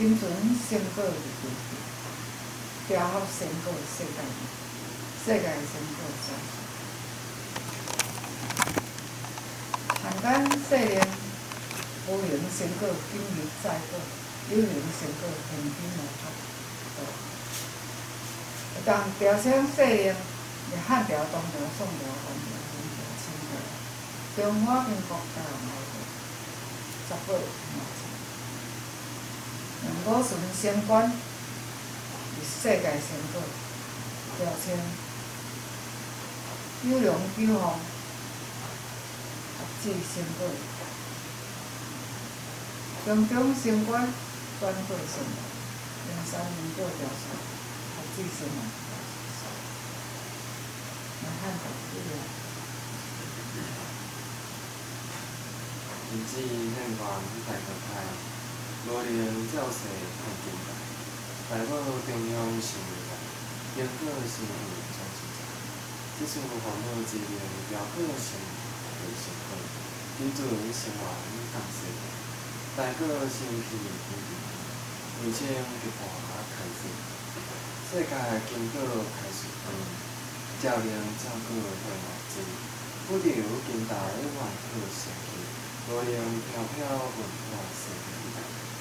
金船仙果入地地，调合仙果世界里，世界仙果在世。汉干细灵，无形仙果今日在果，有形仙果现今无法。会当调整细灵，是汉朝、唐朝、宋朝、元朝、明朝、清朝，中华民国台湾内底18万用五旬仙官是世界仙果，调整九龙九凤合制仙果，中中仙官转过仙王，03年过调查合制仙王。来汉朝这个。因此现官大国泰，无能照世看近代。大母中央想未来，经过生活总是在。即阵烦恼之命，调过生为成果，金船生源降世界，大国生气不平，为清一盘开始。世界经过开始变，照亮照过向外之，不留近代万科神奇。无能飘飘文化世界，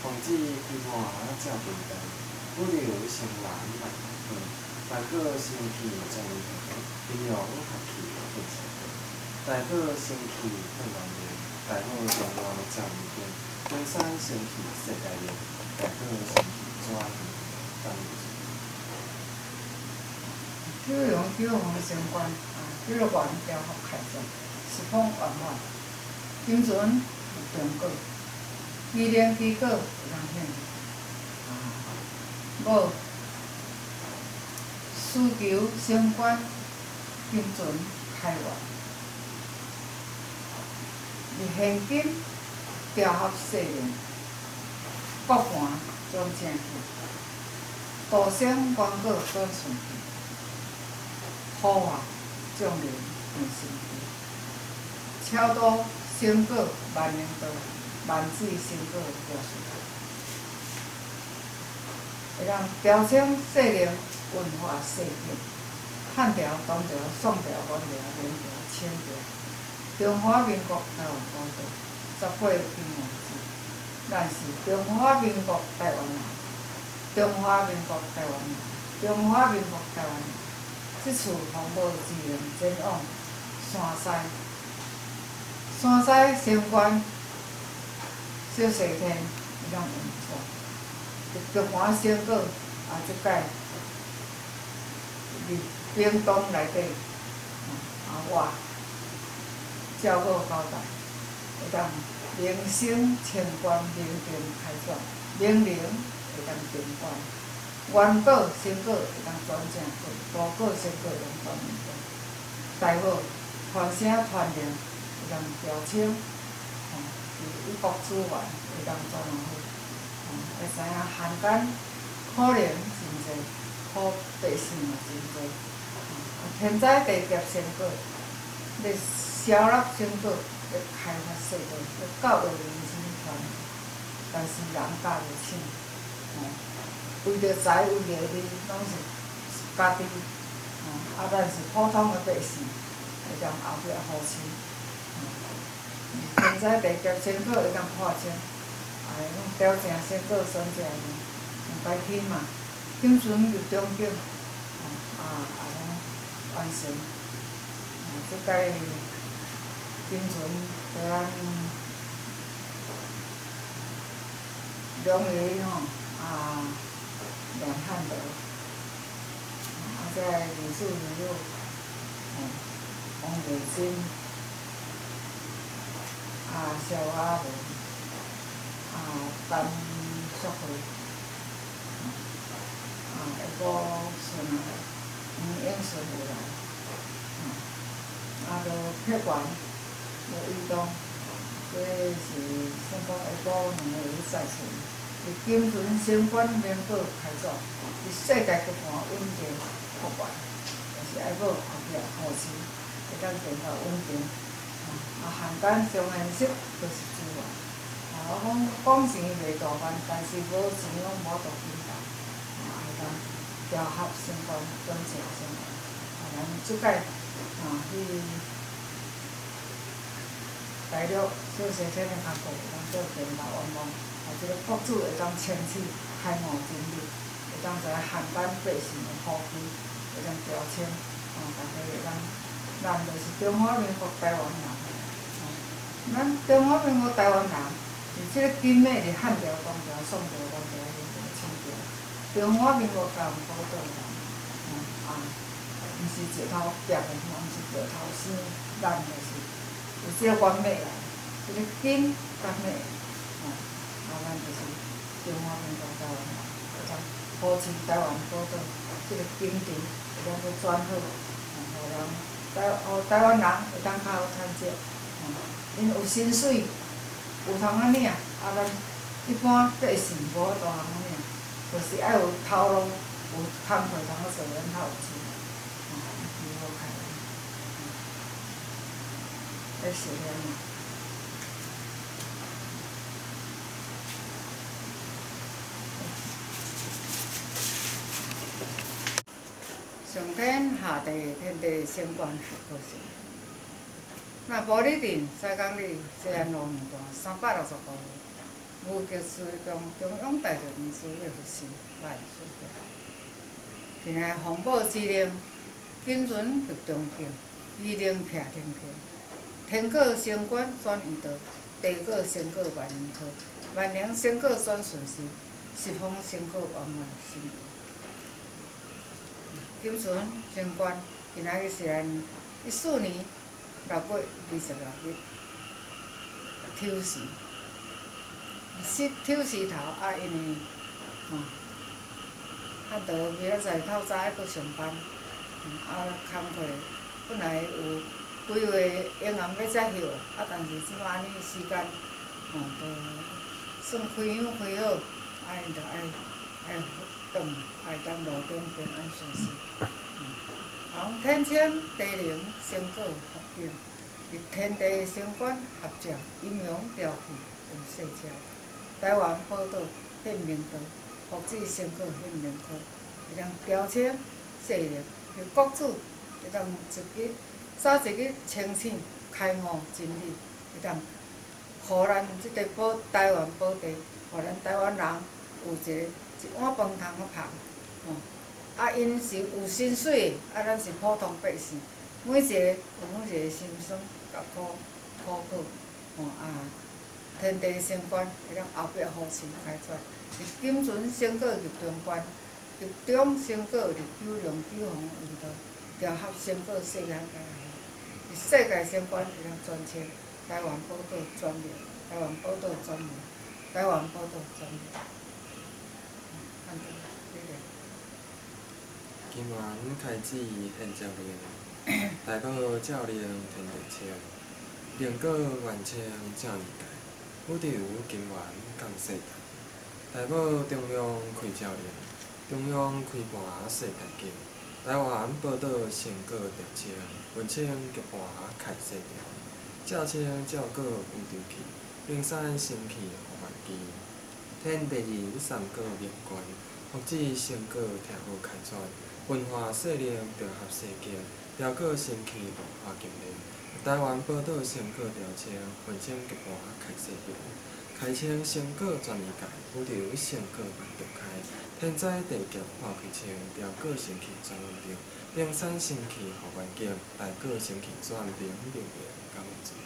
防止开盘照近代，不留生人万科，大个生气在阴阳合气变成大个生气变万年，大好中央照明灯，中山生气世界人，大个生气转当九龙九凤相关九龙丸调合开展，10方圆满。金船有中果，机灵机果有人显。无需求相关，金船开源。而现今调合世灵，国盘转正去，道生原果转顺去，好化众人变神奇，超度。仙果万年道，万水仙果调顺，会当调整世灵文化世界。汉朝、唐朝、宋朝、元朝、明朝、清朝，中华民国台湾高度18平原制，咱是中华民国台湾人，中华民国台湾人，中华民国台湾人。即次风暴之能前往山西。山西相关小西天会当用错，玉环仙果即摆伫冰冻内底活照顾交代，会当明星清官明定开转，明灵会当定官，原果仙果会当转正果，无果仙果会当转正果，大好传声传令。会当调整，是医国资源会当做良好，会知影汉奸可能真济，可百姓嘛真济。天灾地劫仙果，要消纳仙果，要开发世界，要教育人生传，但是人教袂醒，为着财为着利，拢是家己，咱是普通的百姓，会当后壁付清。天灾地劫仙果会当破清，拢调整仙果选择用白天嘛，金船入中景，拢完成。即摆金船对咱龙爷梁汉德，在李树如王维新。萧亚文，陈淑慧，下晡顺来，黄永顺有来，就客观，运动，这是算讲下晡2个月赛程，是金船相关明果开展，是世界各盘稳定复原，但是爱搁后壁后期会当变较稳定。汉奸上现实就是资源，我讲钱袂大万，但是无钱拢无大紧张，会当调合相关准则相关。咱即摆去大陆做生产的工作，会当做电脑员工，即个国主会当清楚开幕真理，会当知影汉版百姓的福气，会当调清，大家会当，咱就是中华民国台湾人，咱中华民国台湾人，是即个金美是汉朝、唐朝、宋朝、辽朝、元朝、清朝，中华民国台湾宝岛人，毋是石头壁的，嘛毋是石头生，咱就是有即个原美来，即个金甲美，咱就是中华民国台湾人，会当保持台湾宝岛即个金地，会当去转好，互人台湾人会当较好趁食，因有薪水，有通啊领，咱一般百姓无法度通啊领，就是爱有头路，有工课通啊做，咱较有钱。好开，在学了嘛。上天下地，天地先观合可性。那无你定，西港里西安路二段365号，无极水中中央大学院士的护士赖书记。今日皇宝之令，谨遵入中庭，依令徛天庭。天果升官转移道，地果升果万年好。万年升果转顺时，十方升果圆满心意。谨遵升官，今仔日是咱14年6月26日，抽时。抽时头因为明仔载透早爱搁上班，工课本来有规划永暗要才休，但是即摆安尼时间，都算开养开好，因着爱动，爱当路中平安顺遂。天清地灵，升果福景，天地升官合照，阴阳调去有细照。台湾宝岛献明道，福祉升果献明科，会当调清势力，由国主会当早一日清醒开悟真理，会当互咱即个台湾宝地，互咱台湾人有一碗饭通啊捧，因是有薪水的，咱是普通百姓，每一个有每一个心酸甲苦苦，天地升官，会当后壁好事开展。谨遵升果入中关，入中升果入九龙九方运道，调合升果世间界。世界升官会当专称台湾宝岛专名，台湾宝岛专名，台湾宝岛专名。今晚开始现照令，大宝照令天地清，灵果元清正义界，武朝金元降世界。大宝中央开照令，中央开盘世界经。台湾宝岛升果调清，文清玉盘开世界。照清照果有朝气，冰山升起互万基。天地人三果连贯，福祉升果听好开展。文化势力调合世界，调果升起文化金灵。台湾宝岛升果调清，文清玉盘开世界。开清升果专利界，武朝升果万道开。天灾地劫化开清，调果升起转运定。冰山升起互万境，大果升起转明明明感恩之力。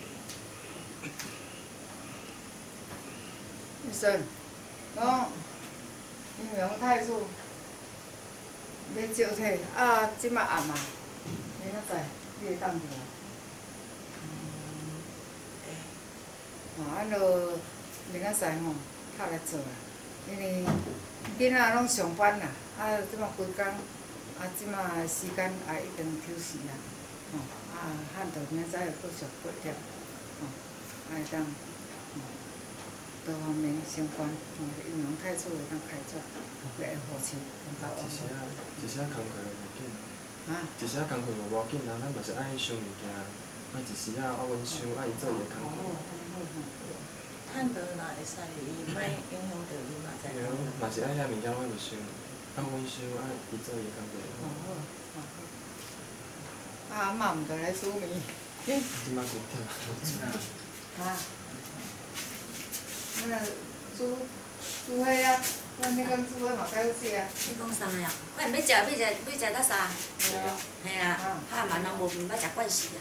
医生，讲阴阳太祖要照体，即摆暗啊，明仔载你会当去无？按落明仔载吼，拍来做啦，因为囡仔拢上班啦，即摆规工，即摆时间也一定抽时啦，汉到明仔载又搁上8点，会当。多方面相关，阴阳太祖会当开展，来扶持，一些工课就无紧啊，一些工课就无紧啊，咱就是爱想物件，一时阮想伊做伊个工课。太趁倒若会使，伊莫影响到伊嘛，在对，嘛是爱遐物件我袂收，啊，阮收啊，伊做伊感觉。好。阿嬷毋在咧煮面。即摆是忝。啊。那煮迄啊，咱迄讲煮迄嘛较好食啊。你讲啥呀？我要食到啥？嘿啊，哈嘛拢无毋捌食惯势啊。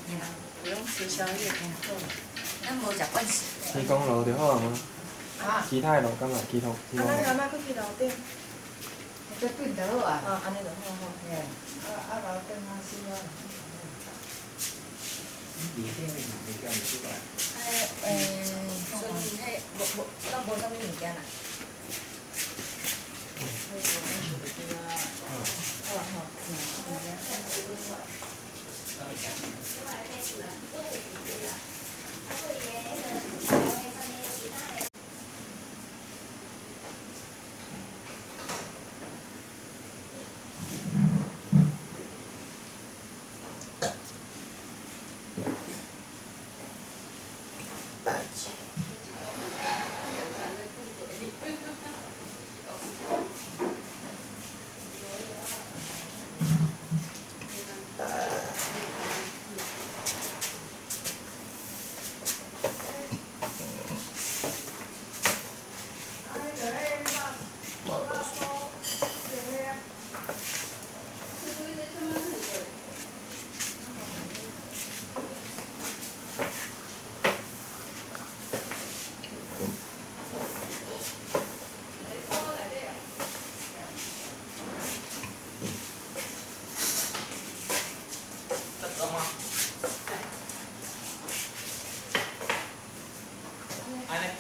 嘿啦，不用吃宵夜，咱无食惯势。天公炉就好啊吗？啊。其他的炉敢若其他？阿妈去楼顶。这炖就好啊。安尼就好好。嘿，楼顶较少啊。里顶的物件袂出来。所以迄咱无啥物物件啦。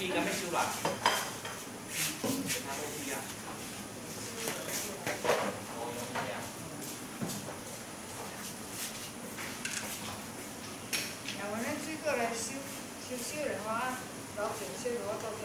伊敢要收吧？然后咱水果来收的话，老便收的我到这。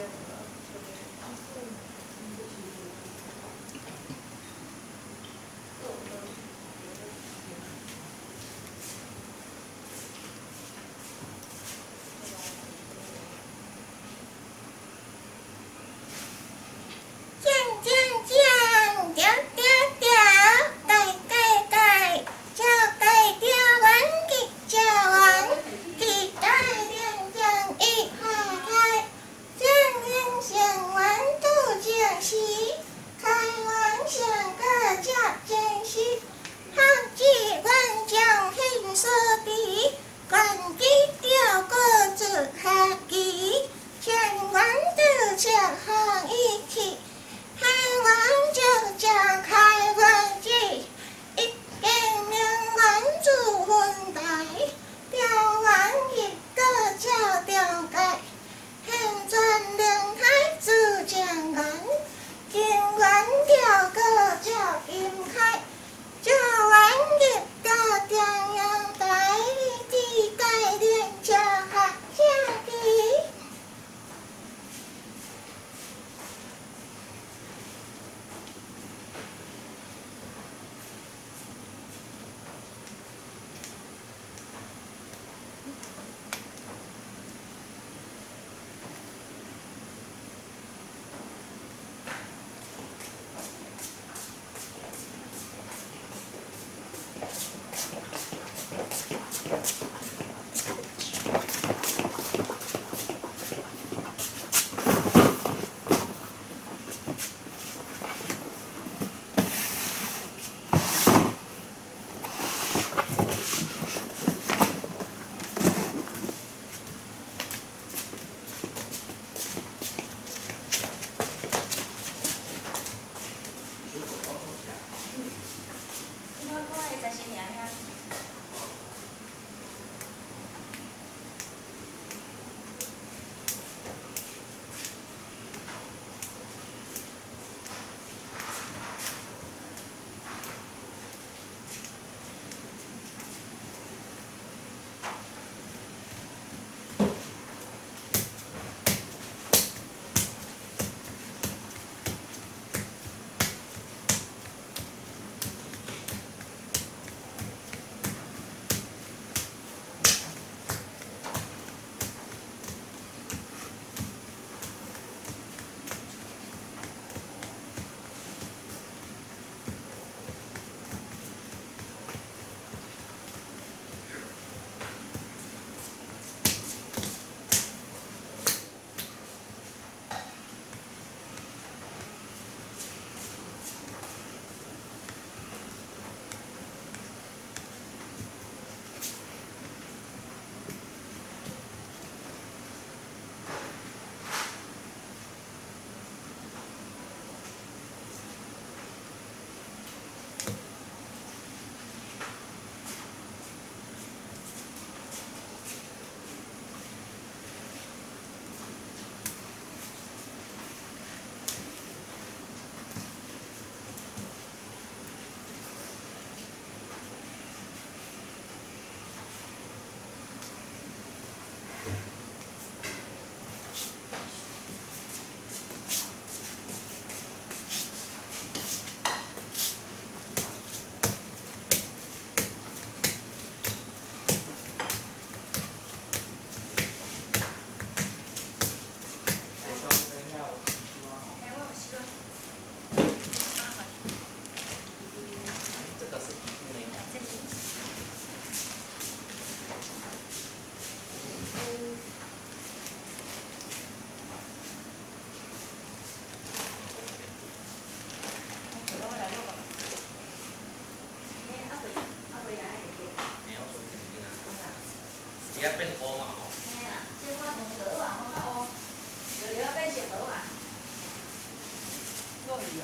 啊。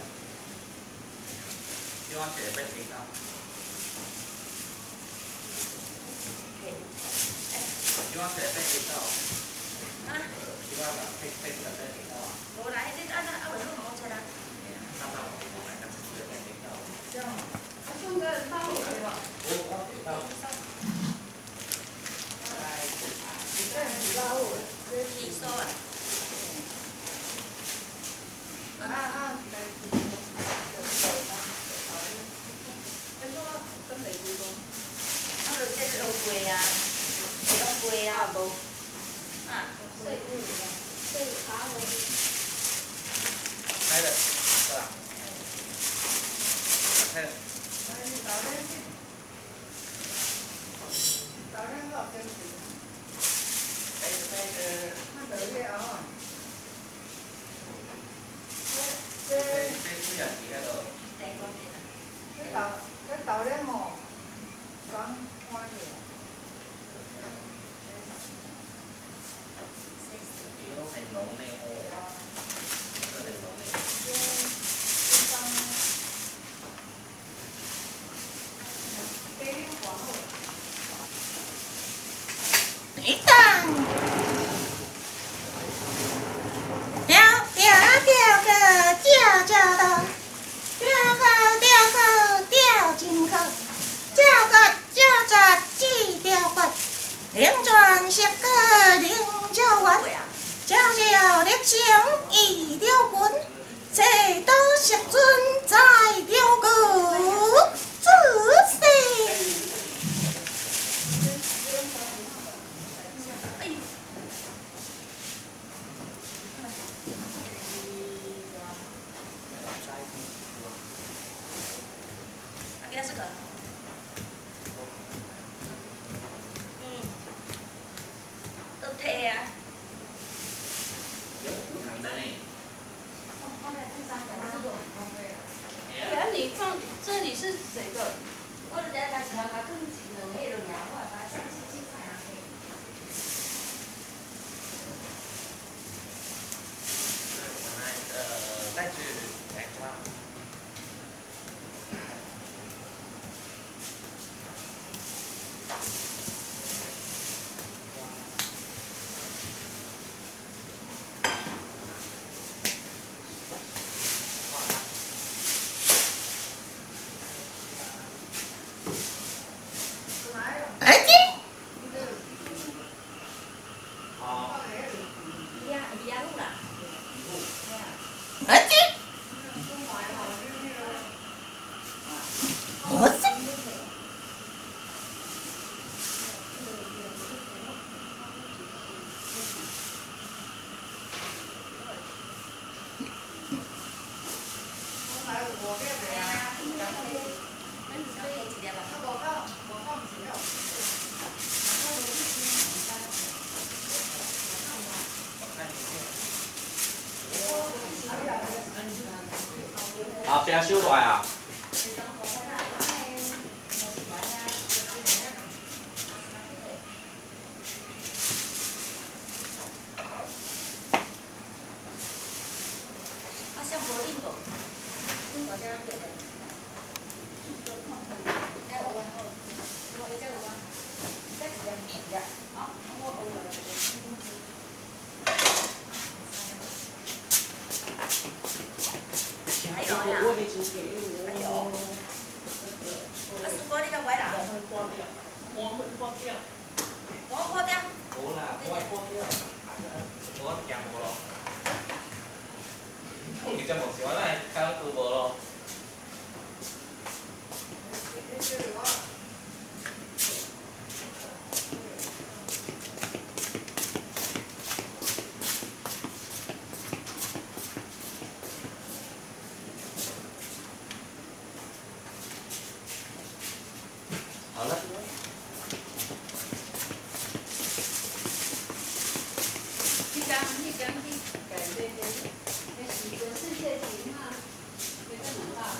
希望写被听到。希望写被听到。啊？希望被听到啊。无啦，迄个按那袂好好出啦。看到我来看是被听到。这样，送个刀回吧。我给到。这样子拉我，气收啊！啊，就这落过啊，落过啊，无啊，开的，是吧？开的。这是两几个都。cái tàu đấy mỏ con hoa gì Nó thành nổ này ô. Nó thành nổ này. Ý tăng Đeo đeo đeo cơ Đeo đeo đeo Đeo cơ đeo cơ Đeo chim cơ Đeo cơ đeo cơ Chỉ đeo cơ Liên truyền xếp cơ Liên cho quán Đeo đeo đeo chiếm Ý đeo cuốn Chế tố xếp dùn Dài đeo cơ Chữ xì给他这个，都贴啊。你放这里是谁的？我就在他前头，他更前头迄落尔，我把它洗菜啊。再去两张。儿子。好。比亚路啦。儿子。儿子。啊，不要收落啊！啊，像无恁无，我这样对的。还有呀，还有，啊，是玻璃个歪啦，我破掉，冇啦，我係破掉，我夾冇咯。其實冇時我都係睇到冇咯。好了。一张去改这些，那洗个世界级嘛，也是蛮大的。